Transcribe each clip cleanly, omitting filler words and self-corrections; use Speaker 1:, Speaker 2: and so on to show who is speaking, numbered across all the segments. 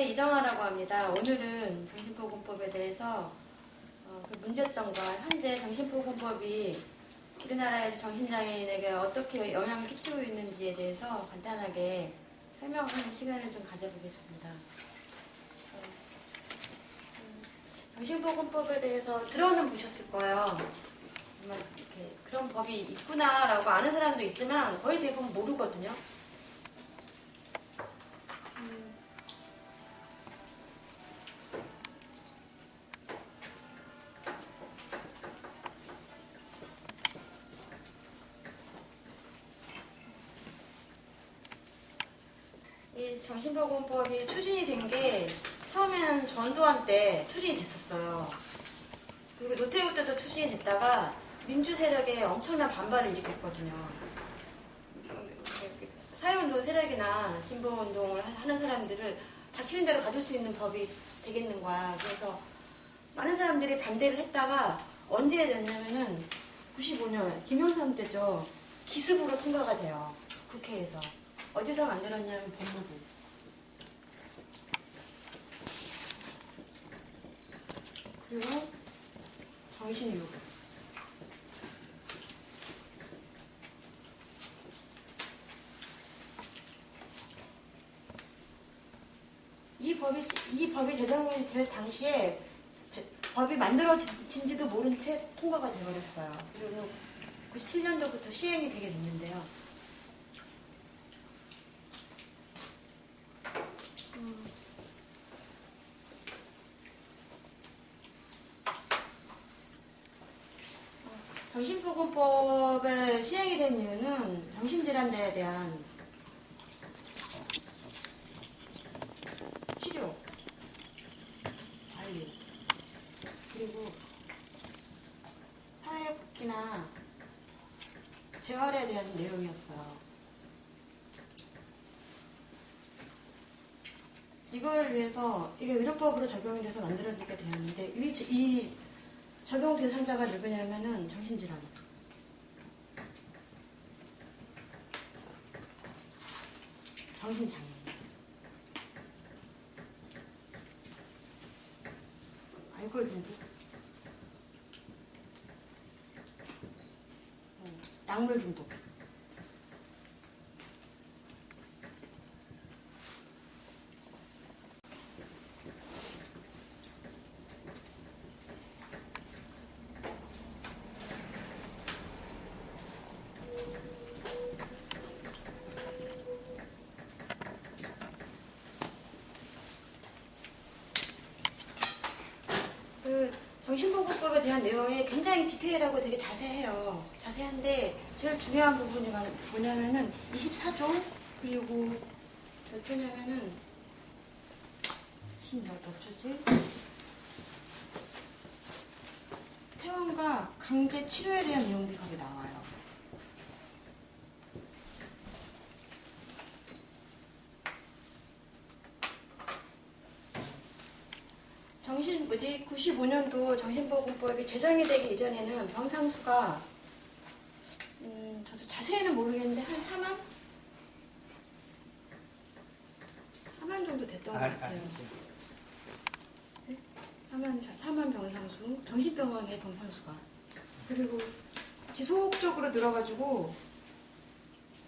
Speaker 1: 이정아라고 합니다. 오늘은 정신보건법에 대해서 그 문제점과 현재 정신보건법이 우리나라의 정신장애인에게 어떻게 영향을 끼치고 있는지에 대해서 간단하게 설명하는 시간을 좀 가져보겠습니다. 정신보건법에 대해서 들어는 보셨을 거예요. 정말 이렇게 그런 법이 있구나라고 아는 사람도 있지만 거의 대부분 모르거든요. 이 정신보건법이 추진이 된 게 처음에는 전두환 때 추진이 됐었어요. 그리고 노태우 때도 추진이 됐다가 민주 세력에 엄청난 반발을 일으켰거든요. 사회운동 세력이나 진보운동을 하는 사람들을 닥치는 대로 가둘 수 있는 법이 되겠는가. 그래서 많은 사람들이 반대를 했다가 언제 됐냐면은 95년 김영삼 때죠. 기습으로 통과가 돼요. 국회에서. 어디서 만들었냐면 법무부. 그리고 정신유고. 이 법이 제정이 될 당시에 법이 만들어진지도 모른 채 통과가 되어버렸어요. 그리고 97년도부터 시행이 되게 됐는데요. 정신보건법에 시행이 된 이유는 정신질환자에 대한 치료, 관리, 그리고 사회복지나 재활에 대한 내용이었어요. 이걸 위해서 이게 의료법으로 적용이 돼서 만들어지게 되었는데 이 적용 대상자가 누구냐면은 정신질환. 정신장애. 알코올 중독. 약물 중독. 정신보건법에 대한 내용이 굉장히 디테일하고 되게 자세해요. 자세한데 제일 중요한 부분이 뭐냐면은 24조 그리고 몇 조냐면은 16조지? 퇴원과 강제 치료에 대한 내용들이 거기 나와요. 정신 95년도 정신보건법이 제정이 되기 이전에는 병상수가 저도 자세히는 모르겠는데 한 4만 정도 됐던 것 같아요. 네? 4만 병상수, 정신병원의 병상수가. 그리고 지속적으로 들어가지고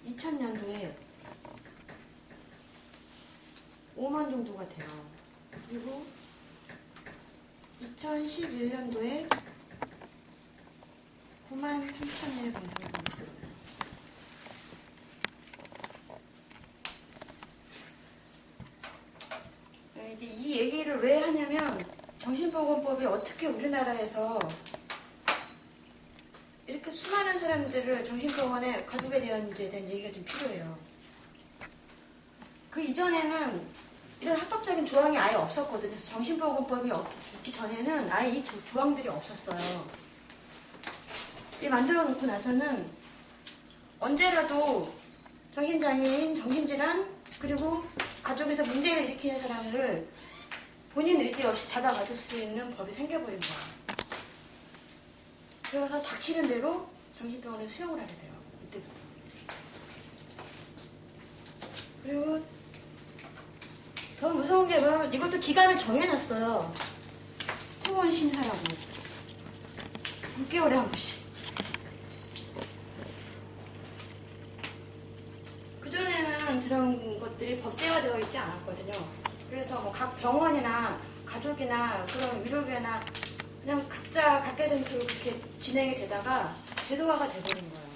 Speaker 1: 2000년도에 5만 정도가 돼요. 그리고 2011년도에 9만 3천의 병상이 들어요. 이제 이 얘기를 왜 하냐면 정신보건법이 어떻게 우리나라에서 이렇게 수많은 사람들을 정신병원에 가두게 되었는지에 대한 얘기가 좀 필요해요. 그 이전에는 이런 합법적인 조항이 아예 없었거든요. 정신보건법이 없기 전에는 아예 이 조항들이 없었어요. 이 만들어 놓고 나서는 언제라도 정신장애인, 정신질환, 그리고 가족에서 문제를 일으키는 사람을 본인 의지 없이 잡아가둘 수 있는 법이 생겨버린 거예요. 그래서 닥치는 대로 정신병원에 수용을 하게 돼요. 이때부터. 그리고 더 무서운 게 뭐냐면 이것도 기간을 정해놨어요. 퇴원 심사라고. 6개월에 한 번씩. 그전에는 그런 것들이 법제화되어 있지 않았거든요. 그래서 뭐 각 병원이나 가족이나 그런 의료계나 그냥 각자 갖게 된 대로 그렇게 진행이 되다가 제도화가 돼버린 거예요.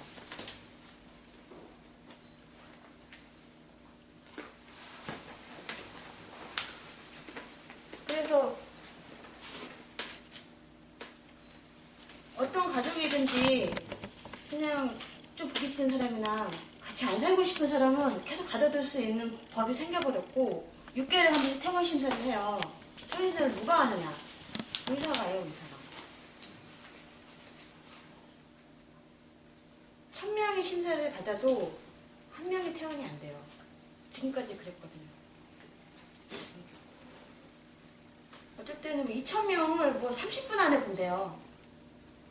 Speaker 1: 그래서 어떤 가족이든지 그냥 좀 보기 싫은 사람이나 같이 안 살고 싶은 사람은 계속 가둬둘 수 있는 법이 생겨버렸고 6개월에 한 번씩 퇴원 심사를 해요. 퇴원 심사를 누가 하느냐? 의사가 해요, 의사가. 1000명이 심사를 받아도 한 명이 퇴원이 안 돼요. 지금까지 그랬거든요. 어쩔 때는 2000명을 뭐 30분 안에 본대요.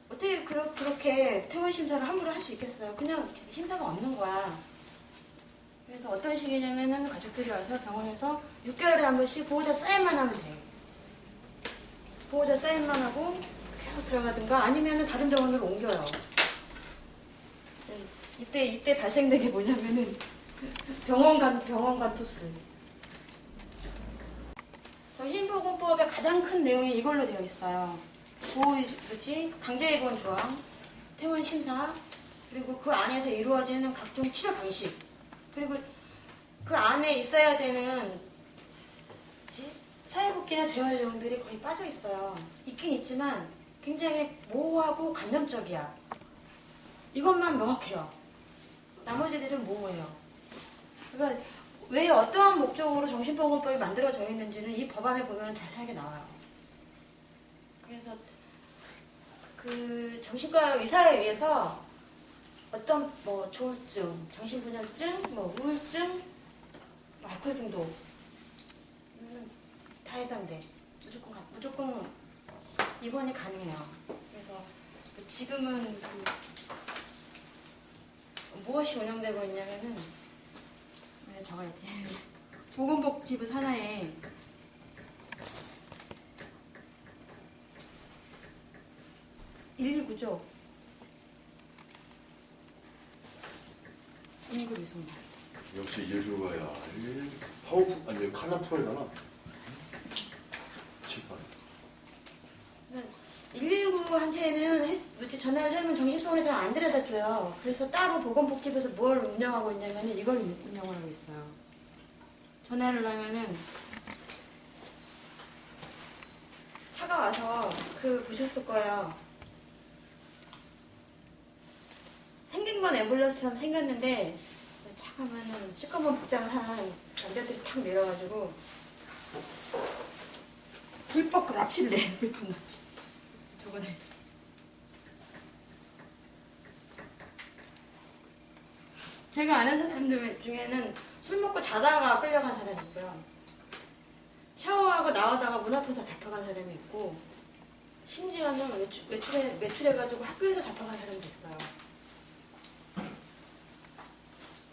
Speaker 1: 어떻게 그렇게 퇴원 심사를 함부로 할 수 있겠어요? 그냥 심사가 없는 거야. 그래서 어떤 식이냐면은 가족들이 와서 병원에서 6개월에 한 번씩 보호자 사인만 하면 돼요. 보호자 사인만 하고 계속 들어가든가 아니면은 다른 병원으로 옮겨요. 이때 발생된 게 뭐냐면은 병원 간 토스. 정신보건법의 가장 큰 내용이 이걸로 되어 있어요. 강제 입원 조항, 퇴원 심사, 그리고 그 안에서 이루어지는 각종 치료 방식, 그리고 그 안에 있어야 되는 사회복귀나 재활 내용들이 거의 빠져 있어요. 있긴 있지만 굉장히 모호하고 관념적이야. 이것만 명확해요. 나머지들은 모호해요. 그러니까 왜 어떠한 목적으로 정신보건법이 만들어져 있는지는 이 법안을 보면 자세하게 나와요. 그래서 그 정신과 의사에 의해서 어떤 뭐 조울증, 정신분열증, 뭐 우울증, 뭐 알코올 중독 다 해당돼. 무조건 입원이 가능해요. 그래서 지금은 무엇이 운영되고 있냐면은 적어야지. 보건복지부 산하에 (129조) 인구 유승만.
Speaker 2: 역시 예술가야. 파워풀 아니 컬러풀하잖아. 칠판.
Speaker 1: 119한테는 전화를 하면 정신병원에 잘 안 데려다 줘요. 그래서 따로 보건복지부에서 뭘 운영하고 있냐면 이걸 운영하고 있어요. 전화를 하면은 차가 와서 보셨을 거예요. 생긴 건 앰뷸런스처럼 생겼는데 차 가면은 시커먼 복장을 한 남자들이 탁 내려가지고 불법 납치를 해. 불법 납치. 적어놔야지. 제가 아는 사람들 중에는 술 먹고 자다가 끌려간 사람이 있고요. 샤워하고 나오다가 문 앞에서 잡혀간 사람이 있고, 심지어는 외출해가지고 학교에서 잡혀간 사람도 있어요.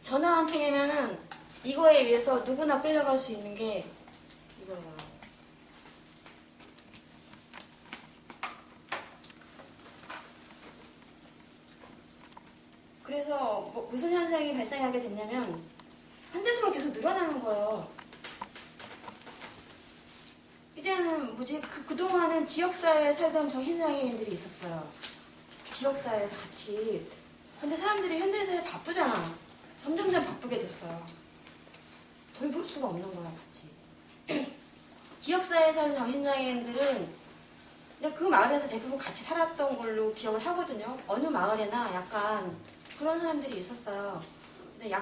Speaker 1: 전화 한 통이면은 이거에 의해서 누구나 끌려갈 수 있는 게 이거예요. 그래서 무슨 현상이 발생하게 됐냐면 환자 수가 계속 늘어나는 거예요. 이제는 그동안은 지역사회에 살던 정신장애인들이 있었어요. 지역사회에서 같이. 근데 사람들이 현대사회에 바쁘잖아. 점점점 바쁘게 됐어요. 돌볼 수가 없는 거야, 같이. 지역사회에 사는 정신장애인들은 그냥 그 마을에서 대부분 같이 살았던 걸로 기억을 하거든요. 어느 마을에나 약간 그런 사람들이 있었어요. 근데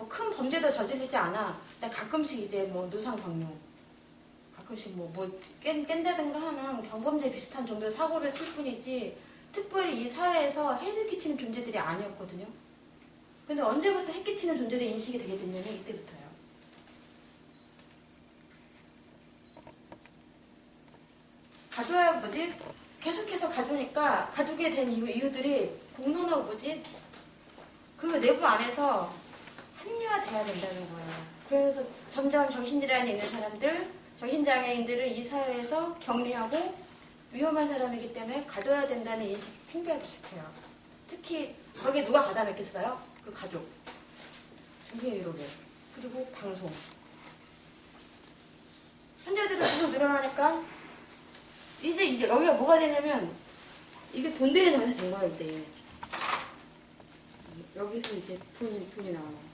Speaker 1: 큰 범죄도 저지르지 않아. 근데 가끔씩 이제 노상방뇨, 가끔씩 깬다든가 하는 경범죄 비슷한 정도의 사고를 칠 뿐이지, 특별히 이 사회에서 해를 끼치는 존재들이 아니었거든요. 근데 언제부터 해 끼치는 존재로 인식이 되게 됐냐면 이때부터요. 계속해서 가두니까 가두게 된 이유들이 공론하고 그 내부 안에서 합리화돼야 된다는 거예요. 그래서 점점 정신질환이 있는 사람들, 정신장애인들을 이 사회에서 격리하고 위험한 사람이기 때문에 가둬야 된다는 인식이 팽배하기 시작해요. 특히 거기에 누가 가다 놓겠어요? 그 가족, 정신의료계, 그리고 방송. 환자들이 계속 늘어나니까 이제 여기가 뭐가 되냐면 이게 돈 되는 장사 된 거야 이제. 여기서 이제 돈이 나와요.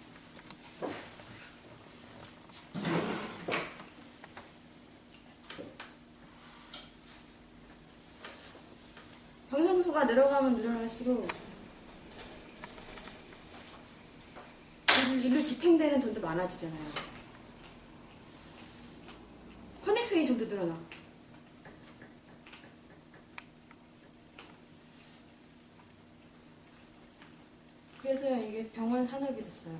Speaker 1: 병상수가 늘어가면 늘어날수록 일로 집행되는 돈도 많아지잖아요. 커넥션이 좀 더 늘어나. 그래서 이게 병원 산업이 됐어요.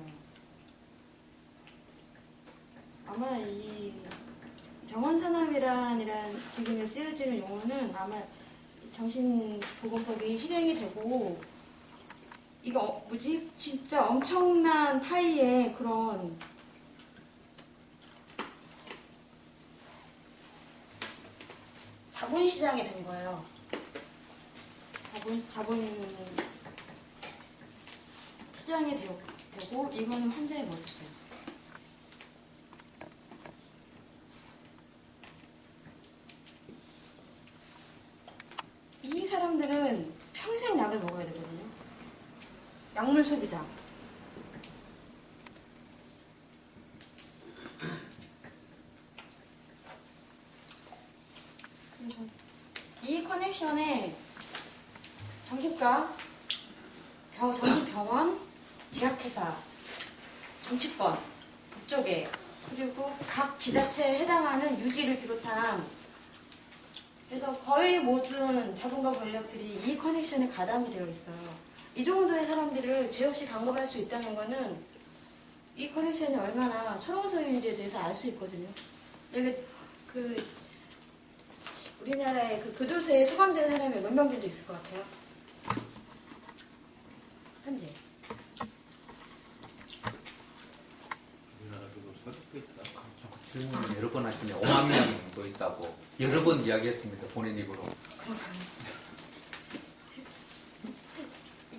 Speaker 1: 아마 이 병원 산업이란 지금의 쓰여지는 용어는 아마 정신보건법이 실행이 되고 이거 뭐지? 진짜 엄청난 파이의 그런 자본시장이 된 거예요. 자본 시장이 되고 이거는 환자의 멋이었어요. 이 사람들은 평생 약을 먹어야 되거든요. 약물 소비자. 그래서 이 커넥션에 정신과, 정신병원, 제약회사, 정치권, 법조계, 그리고 각 지자체에 해당하는 유지를 비롯한 그래서 거의 모든 자본가 권력들이 이 커넥션에 가담이 되어 있어요. 이 정도의 사람들을 죄 없이 감금할 수 있다는 거는 이 커넥션이 얼마나 철옹성인지에 대해서 알 수 있거든요. 여기 우리나라의 교도소에 수감된 사람이 몇 명 정도 있을 것 같아요? 현재.
Speaker 2: 우리나라 교도소 꽤 있다.
Speaker 3: 질문을 여러 번 하시면 5만 명 정도 있다고 여러 번 이야기했습니다. 본인 입으로.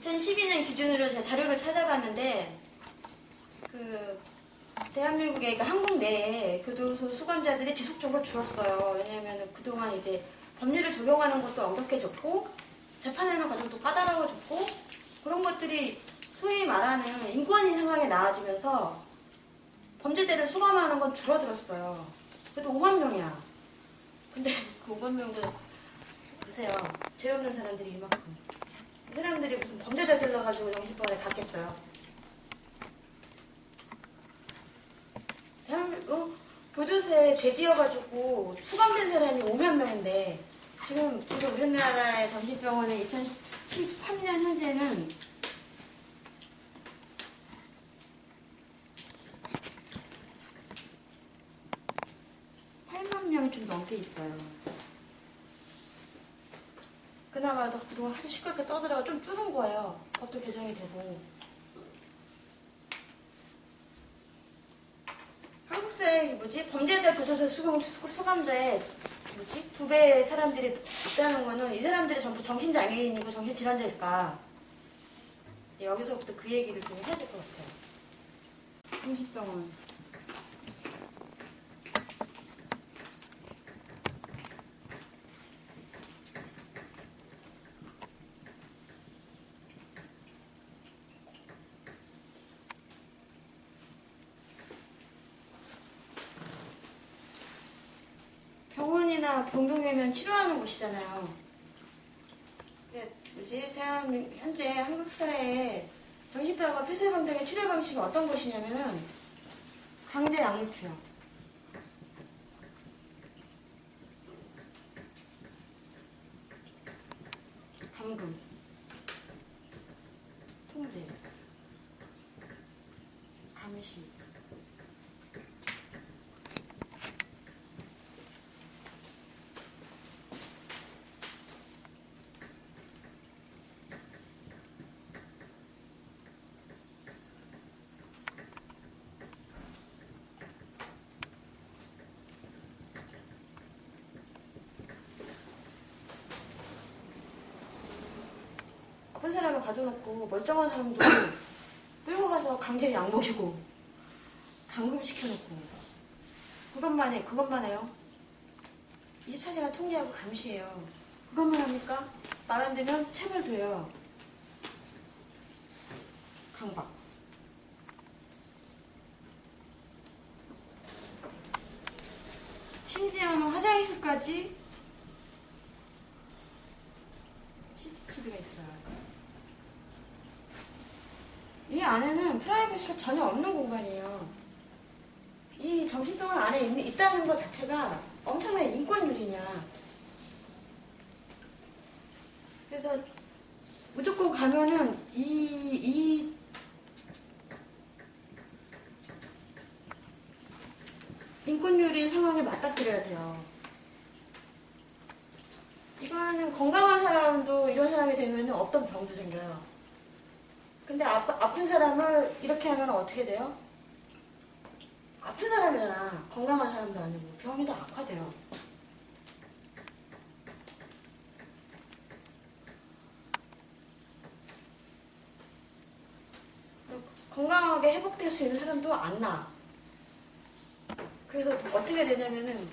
Speaker 1: 2012년 기준으로 제가 자료를 찾아봤는데 대한민국의 한국 내에 교도소 수감자들이 지속적으로 줄었어요. 왜냐하면 그동안 이제 법률을 적용하는 것도 엄격해졌고 재판하는 과정도 까다로워졌고 그런 것들이 소위 말하는 인권위 상황이 나아지면서 범죄자를 수감하는 건 줄어들었어요. 그래도 5만 명이야. 근데 그 5만 명도 보세요. 죄 없는 사람들이 이만큼. 이 사람들이 무슨 범죄자 들러가지고 정신병원에 갔겠어요. 교도소에 죄 지어가지고 수감된 사람이 5만 명인데 지금 우리나라의 정신병원의 2013년 현재는 8만 명이 좀 넘게 있어요. 그나마도 그동안 아주 시끄럽게 떠들다가 좀 줄은 거예요. 법도 개정이 되고. 한국 사회 범죄자 교도소 수감자에 2배의 사람들이 있다는 거는 이 사람들이 전부 정신장애인이고 정신질환자일까. 여기서부터 그 얘기를 좀 해야 될 것 같아요. 정신병원. 병원이나 병동이면 치료하는 곳이잖아요. 현재 한국 사회에 정신병과 폐쇄병 등의 치료 방식이 어떤 것이냐면은 강제 약물 투여, 감금, 통제, 감시. 아픈 사람을 가둬놓고 멀쩡한 사람도 끌고 가서 강제로 약 먹이고 감금시켜놓고 그것만 해요. 24시간 통제하고 감시해요. 그것만 합니까? 말 안 되면 체벌돼요. 강박. 심지어는 화장실까지 CCTV가 있어요. 이 안에는 프라이버시가 전혀 없는 공간이에요. 이 정신병원 안에 있다는 것 자체가 엄청난 인권유린이야. 그래서 무조건 가면은 이 인권유린 상황에 맞닥뜨려야 돼요. 이거는 건강한 사람도 이런 사람이 되면 없던 병도 생겨요. 근데 아픈 사람을 이렇게 하면 어떻게 돼요? 아픈 사람이잖아. 건강한 사람도 아니고 병이 더 악화돼요. 건강하게 회복될 수 있는 사람도 안 나. 그래서 어떻게 되냐면은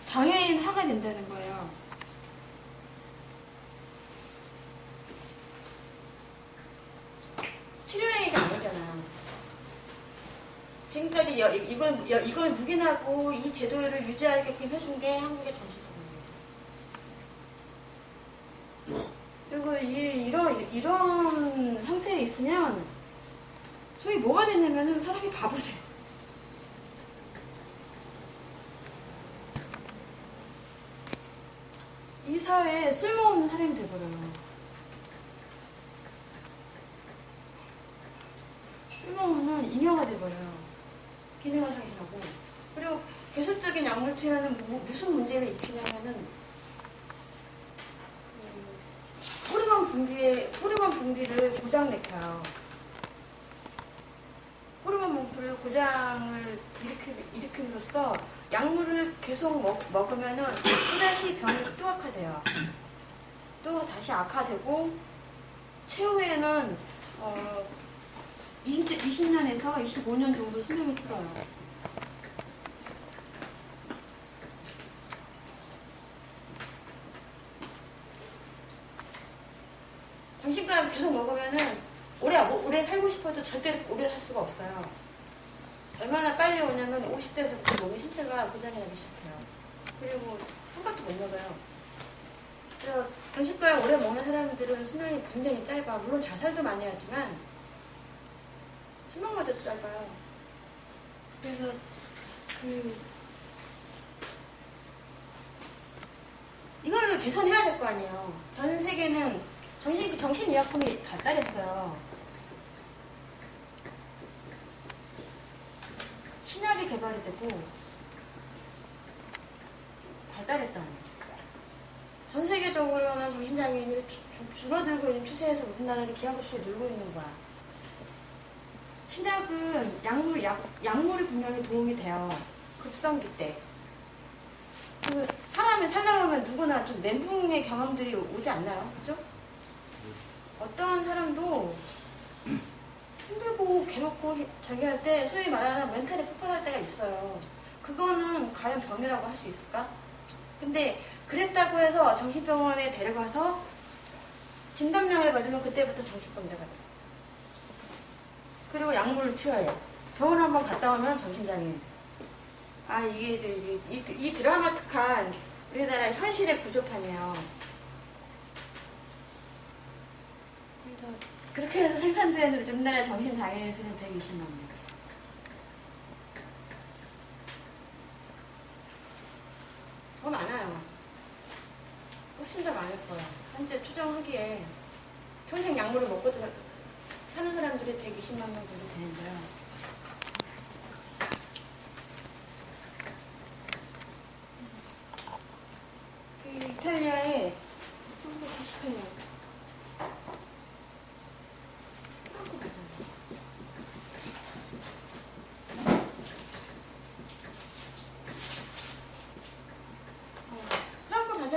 Speaker 1: 장애인화가 된다는 거예요. 치료행위가 아니잖아. 지금까지 이걸 묵인하고 이 제도를 유지하게끔 해준 게 한국의 정신병원이에요. 그리고 이런 상태에 있으면 소위 뭐가 되냐면은 사람이 바보 돼. 이 사회에 쓸모없는 사람이 돼버려요. 쓸모없는 인형가 돼버려요. 기능을 상실하고. 그리고 계속적인 약물 투여는 무슨 문제를 일으키냐면은 호르몬 분비를 고장내켜요. 호르몬 분비를 고장을 일으킴으로써 약물을 계속 먹으면은 또다시 병이 또 악화돼요. 또 다시 악화되고 최후에는 20년에서 25년 정도 수명이 줄어요. 정신과를 계속 먹으면은 오래 살고 싶어도 절대 오래 살 수가 없어요. 얼마나 빨리 오냐면 50대에서부터 몸의 신체가 고장이 나기 시작해요. 그리고 한 바퀴 못 먹어요. 그래서 정신과에 오래 먹는 사람들은 수명이 굉장히 짧아. 물론 자살도 많이 하지만 수명마저도 짧아요. 그래서 이거를 개선해야 될 거 아니에요. 전 세계는 정신의약품이 발달했어요. 신약이 개발이 되고 발달했다는 거죠. 전 세계적으로는 정신장애인이 줄어들고 있는 추세에서 우리나라는 기하급수에 늘고 있는 거야. 신약은 약물이 분명히 도움이 돼요. 급성기 때. 사람이 살다 보면 누구나 좀 멘붕의 경험들이 오지 않나요? 그죠? 어떤 사람도 힘들고 괴롭고 저기 할 때 소위 말하는 멘탈이 폭발할 때가 있어요. 그거는 과연 병이라고 할 수 있을까? 근데 그랬다고 해서 정신병원에 데려가서 진단명을 받으면 그때부터 정신병자가 돼요. 그리고 약물을 투여해요. 병원 한번 갔다 오면 정신장애인 돼. 아, 이 드라마틱한 우리나라 현실의 구조판이에요. 그래서 그렇게 해서 생산된 우리나라 정신장애인 수는 120만 명. 더 많아요. 훨씬 더 많을 거예요. 현재 추정하기에 평생 약물을 먹고 사는 사람들이 120만 명 정도 되는데요.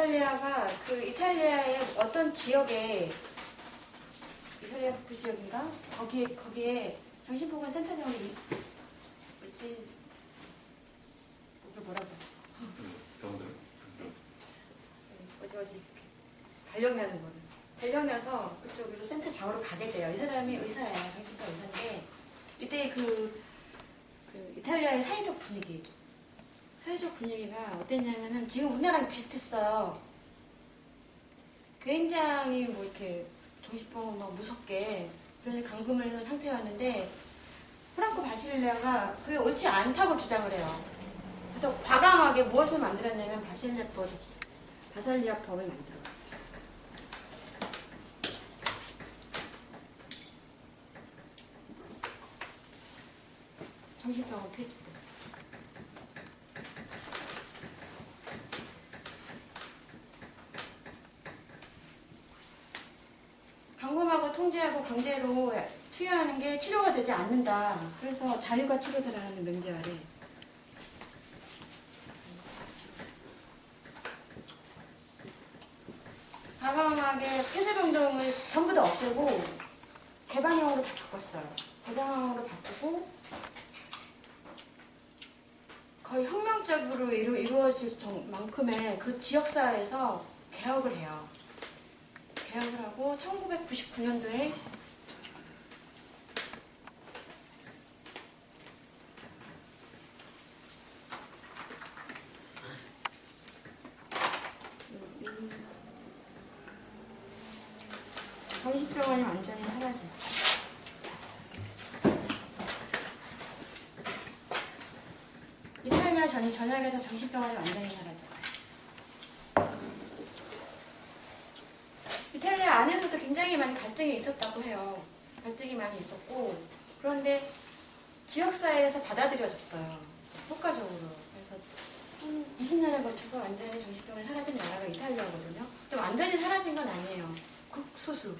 Speaker 1: 이탈리아가 그 이탈리아의 어떤 지역에 이탈리아 북부 지역인가? 거기에 정신보건 센터장이 뭐지? 뭐라고?
Speaker 2: 병들.
Speaker 1: 어디 발령나는 거는 발령나서 그쪽으로 센터 장으로 가게 돼요. 이 사람이 의사예요. 정신과 의사인데 이때 그 이탈리아의 사회적 분위기가 어땠냐면은 지금 우리나라랑 비슷했어요. 굉장히 뭐 이렇게 정신병원 막 무섭게 그래서 감금을 해서 상태였는데 프랑코 바실레아가 그게 옳지 않다고 주장을 해요. 그래서 과감하게 무엇을 만들었냐면 바살리아법을 만들어요. 정신병원 폐지법. 감금하고 통제하고 강제로 투여하는 게 치료가 되지 않는다. 그래서 자유가 치료되라는 명제 아래 과감하게 폐쇄병동을 전부 다 없애고 개방형으로 다 바꿨어요. 개방형으로 바꾸고 거의 혁명적으로 이루어질 만큼의 그 지역사회에서 개혁을 해요. 개혁을 하고 1999년도에 정신병원이 완전히 사라져요. 이탈리아 전역에서 정신병원이 완전히 사라져요. 이탈리아 안에서도 굉장히 많은 갈등이 있었다고 해요. 갈등이 많이 있었고 그런데 지역사회에서 받아들여졌어요. 효과적으로. 그래서 한 20년에 걸쳐서 완전히 정신병원이 사라진 나라가 이탈리아거든요. 근데 완전히 사라진 건 아니에요. 극소수.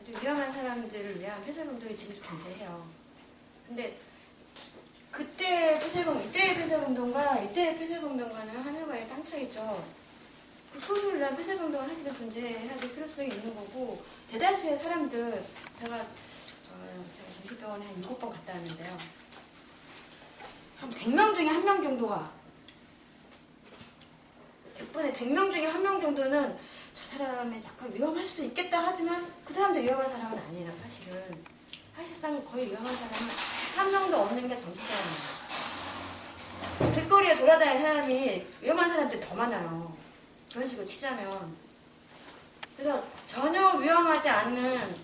Speaker 1: 아주 위험한 사람들을 위한 폐쇄병동이 지금도 존재해요. 근데 이때의 폐쇄병동과 이때의 폐쇄병동과는 하늘과의 땅 차이죠. 극소수를 위한 폐쇄병동은 사실은 존재해야 될 필요성이 있는 거고 대다수의 사람들 제가 정신병원에 한 7번 갔다 왔는데요. 한 100명 중에 1명 정도가 100분에 100명 중에 1명 정도는 저 사람이 약간 위험할 수도 있겠다 하지만 그 사람도 위험한 사람은 아니에요. 사실상 거의 위험한 사람은 한 명도 없는 게 정신병원이에요. 길거리에 돌아다니는 사람이 위험한 사람들 더 많아요. 그런 식으로 치자면. 그래서 전혀 위험하지 않는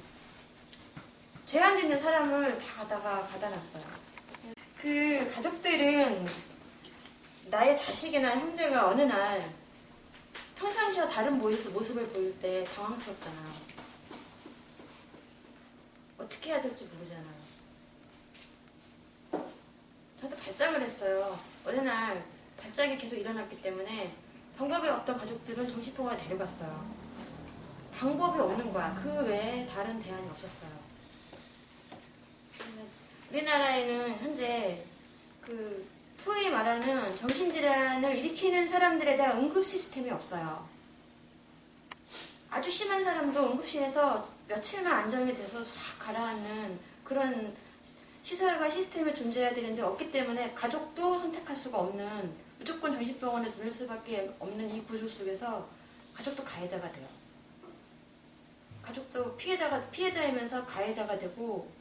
Speaker 1: 죄안 짓는 사람을 다 가다 놨어요. 그 가족들은 나의 자식이나 형제가 어느 날 평상시와 다른 모습을 보일 때 당황스럽잖아. 어떻게 해야 될지 모르잖아요. 저도 발작을 했어요. 어느 날 발작이 계속 일어났기 때문에 방법이 없던 가족들은 정신병원에 데려갔어요. 방법이 없는 거야. 그 외에 다른 대안이 없었어요. 우리나라에는 현재 그 소위 말하는 정신질환을 일으키는 사람들에 대한 응급 시스템이 없어요. 아주 심한 사람도 응급실에서 며칠만 안정이 돼서 싹 가라앉는 그런 시설과 시스템이 존재해야 되는데 없기 때문에 가족도 선택할 수가 없는 무조건 정신병원에 보낼 수밖에 없는 이 구조 속에서 가족도 가해자가 돼요. 가족도 피해자이면서 가해자가 되고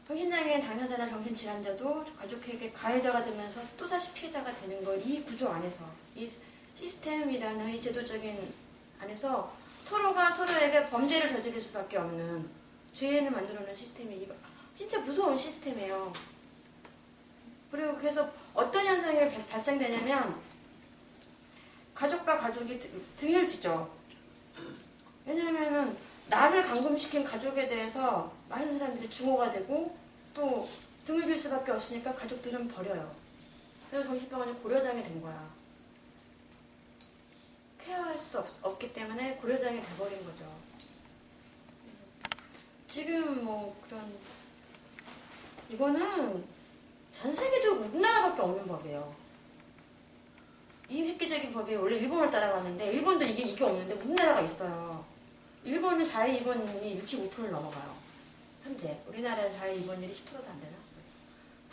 Speaker 1: 정신장애인 당사자나 정신질환자도 가족에게 가해자가 되면서 또다시 피해자가 되는 거 이 구조 안에서 이 시스템이라는 이 제도적인 안에서 서로가 서로에게 범죄를 저지를 수밖에 없는 죄인을 만들어놓은 시스템이 진짜 무서운 시스템이에요. 그리고 그래서 어떤 현상이 발생되냐면 가족과 가족이 등을 지죠. 왜냐하면은 나를 감금시킨 가족에 대해서 많은 사람들이 증오가 되고 또 등을 빌 수밖에 없으니까 가족들은 버려요. 그래서 정신병원이 고려장이 된 거야. 케어할 수 없기 때문에 고려장이 돼버린 거죠. 지금 뭐 그런 이거는 전 세계적으로 우리나라밖에 없는 법이에요. 이 획기적인 강제입법이 원래 일본을 따라갔는데 일본도 이게 없는데 우리나라가 있어요. 일본은 자해 입원율이 65%를 넘어가요. 현재 우리나라 자해 입원율이 10%도 안 되나?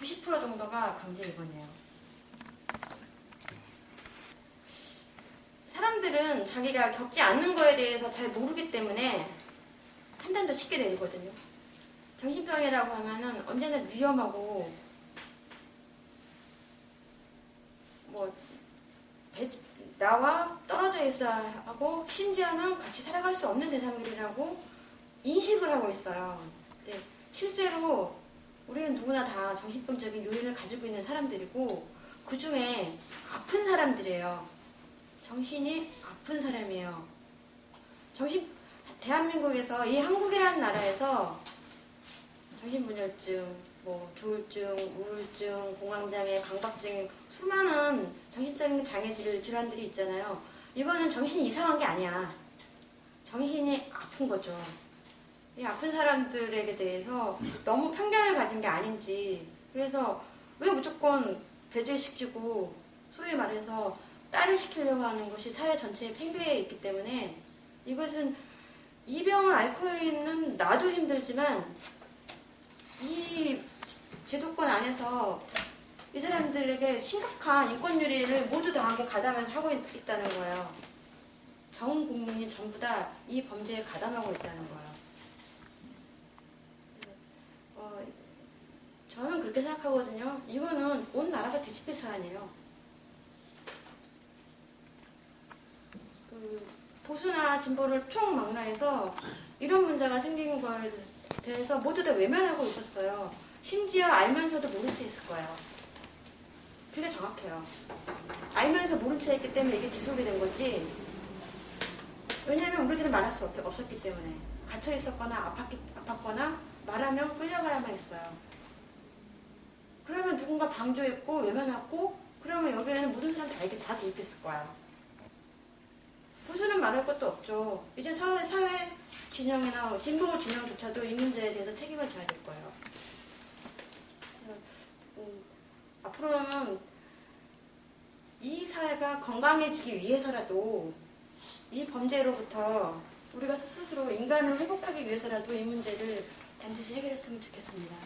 Speaker 1: 90% 정도가 강제 입원이에요. 사람들은 자기가 겪지 않는 거에 대해서 잘 모르기 때문에 판단도 쉽게 내리거든요. 정신병이라고 하면은 언제나 위험하고 나와 떨어져 있어야 하고 심지어는 같이 살아갈 수 없는 대상들이라고 인식을 하고 있어요. 근데 실제로 우리는 누구나 다 정신병적인 요인을 가지고 있는 사람들이고 그 중에 아픈 사람들이에요. 정신이 아픈 사람이에요. 대한민국에서 이 한국이라는 나라에서 정신분열증, 조울증, 우울증, 공황장애, 강박증 수많은 정신적인 질환들이 있잖아요. 이거는 정신이 이상한 게 아니야. 정신이 아픈 거죠. 이 아픈 사람들에게 대해서 너무 편견을 가진 게 아닌지. 그래서 왜 무조건 배제시키고 소위 말해서 딸을 시키려고 하는 것이 사회 전체의 팽배에 있기 때문에 이것은 이 병을 앓고 있는 나도 힘들지만 이 제도권 안에서 이 사람들에게 심각한 인권유리를 모두 다 함께 가담해서 하고 있다는 거예요. 전 국민이 전부 다 이 범죄에 가담하고 있다는 거예요. 저는 그렇게 생각하거든요. 이거는 온 나라가 뒤집힐 사안이에요. 보수나 진보를 총망라해서 이런 문제가 생긴 거에 대해서 모두 다 외면하고 있었어요. 심지어 알면서도 모른 채 했을 거예요. 그게 정확해요. 알면서 모른 채 했기 때문에 이게 지속이 된 거지. 왜냐하면 우리들은 말할 수 없었기 때문에. 갇혀 있었거나 아팠거나 말하면 끌려가야만 했어요. 그러면 누군가 방조했고 외면했고 그러면 여기에는 모든 사람 다 개입했을 거예요. 보수는 말할 것도 없죠. 이제 사회 진영이나 진보 진영조차도 이 문제에 대해서 책임을 져야 될 거예요. 앞으로는 이 사회가 건강해지기 위해서라도 이 범죄로부터 우리가 스스로 인간을 회복하기 위해서라도 이 문제를 반드시 해결했으면 좋겠습니다.